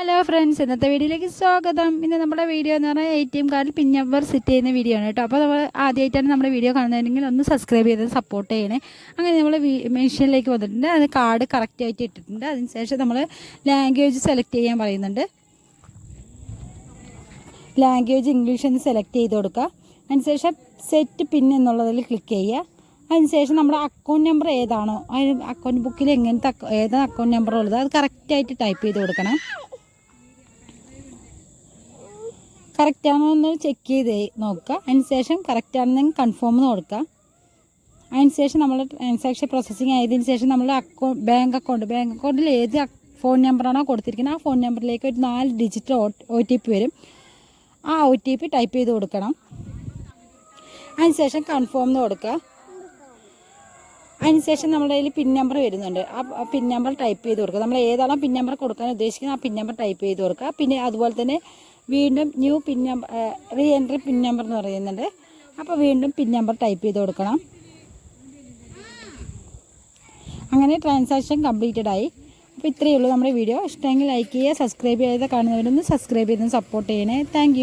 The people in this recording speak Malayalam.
ഹലോ ഫ്രണ്ട്സ്, ഇന്നത്തെ വീഡിയോയിലേക്ക് സ്വാഗതം. ഇന്ന് നമ്മുടെ വീഡിയോ എന്ന് പറഞ്ഞാൽ ATM കാർഡിൽ പിൻ നമ്പർ സെറ്റ് ചെയ്യുന്ന വീഡിയോ ആണ് കേട്ടോ. അപ്പോൾ നമ്മൾ ആദ്യമായിട്ടാണ് നമ്മുടെ വീഡിയോ കാണുന്നതെങ്കിൽ ഒന്ന് സബ്സ്ക്രൈബ് ചെയ്ത് സപ്പോർട്ട് ചെയ്യണേ. അങ്ങനെ നമ്മൾ മെഷീനിലേക്ക് വന്നിട്ടുണ്ട്. അത് കാർഡ് കറക്റ്റായിട്ട് ഇട്ടിട്ടുണ്ട്. അതിനുശേഷം നമ്മൾ ലാംഗ്വേജ് സെലക്ട് ചെയ്യാൻ പറയുന്നുണ്ട്. ലാംഗ്വേജ് ഇംഗ്ലീഷ് എന്ന് സെലക്ട് ചെയ്ത് കൊടുക്കുക. അതിനുശേഷം സെറ്റ് പിൻ എന്നുള്ളതിൽ ക്ലിക്ക് ചെയ്യുക. അതിനുശേഷം നമ്മുടെ അക്കൗണ്ട് നമ്പർ ഏതാണോ, അക്കൗണ്ട് ബുക്കിൽ എങ്ങനത്തെ ഏതാണ് അക്കൗണ്ട് നമ്പർ ഉള്ളത് അത് കറക്റ്റായിട്ട് ടൈപ്പ് ചെയ്ത് കൊടുക്കണം. കറക്റ്റാണോ എന്ന് ചെക്ക് ചെയ്ത് നോക്കുക. അതിനുശേഷം കറക്റ്റാണെന്നെങ്കിൽ കൺഫേം എന്ന് കൊടുക്കുക. അതിനുശേഷം നമ്മൾ ട്രാൻസാക്ഷൻ പ്രോസസ്സിങ് ആയതിനു ശേഷം നമ്മൾ ബാങ്ക് അക്കൗണ്ടിൽ ഏത് ഫോൺ നമ്പറാണോ കൊടുത്തിരിക്കുന്നത് ആ ഫോൺ നമ്പറിലേക്ക് ഒരു 4 ഡിജിറ്റ് OTP വരും. ആ OTP ടൈപ്പ് ചെയ്ത് കൊടുക്കണം. അതിനുശേഷം കൺഫേം എന്ന് കൊടുക്കുക. അതിനുശേഷം നമ്മുടെ കയ്യിൽ പിൻ നമ്പർ വരുന്നുണ്ട്. ആ പിൻ നമ്പർ ടൈപ്പ് ചെയ്ത് കൊടുക്കുക. നമ്മൾ ഏതാണോ പിൻ നമ്പർ കൊടുക്കാൻ ഉദ്ദേശിക്കുന്നത് ആ പിൻ നമ്പർ ടൈപ്പ് ചെയ്ത് കൊടുക്കുക. പിന്നെ അതുപോലെ തന്നെ വീണ്ടും new pin number re entry pin number എന്ന് പറയുന്നുണ്ട്. അപ്പോൾ വീണ്ടും പിൻ നമ്പർ ടൈപ്പ് ചെയ്ത് കൊടുക്കണം. അങ്ങനെ ട്രാൻസാക്ഷൻ കംപ്ലീറ്റഡ് ആയി. അപ്പോൾ ഇത്രയേ ഉള്ളൂ നമ്മുടെ വീഡിയോ. ഇഷ്ടമെങ്കിൽ ലൈക്ക് ചെയ്യുക, സബ്സ്ക്രൈബ് ചെയ്ത് കാണുന്നവരൊന്ന് സബ്സ്ക്രൈബ് ചെയ്ത് സപ്പോർട്ട് ചെയ്യണേ. താങ്ക്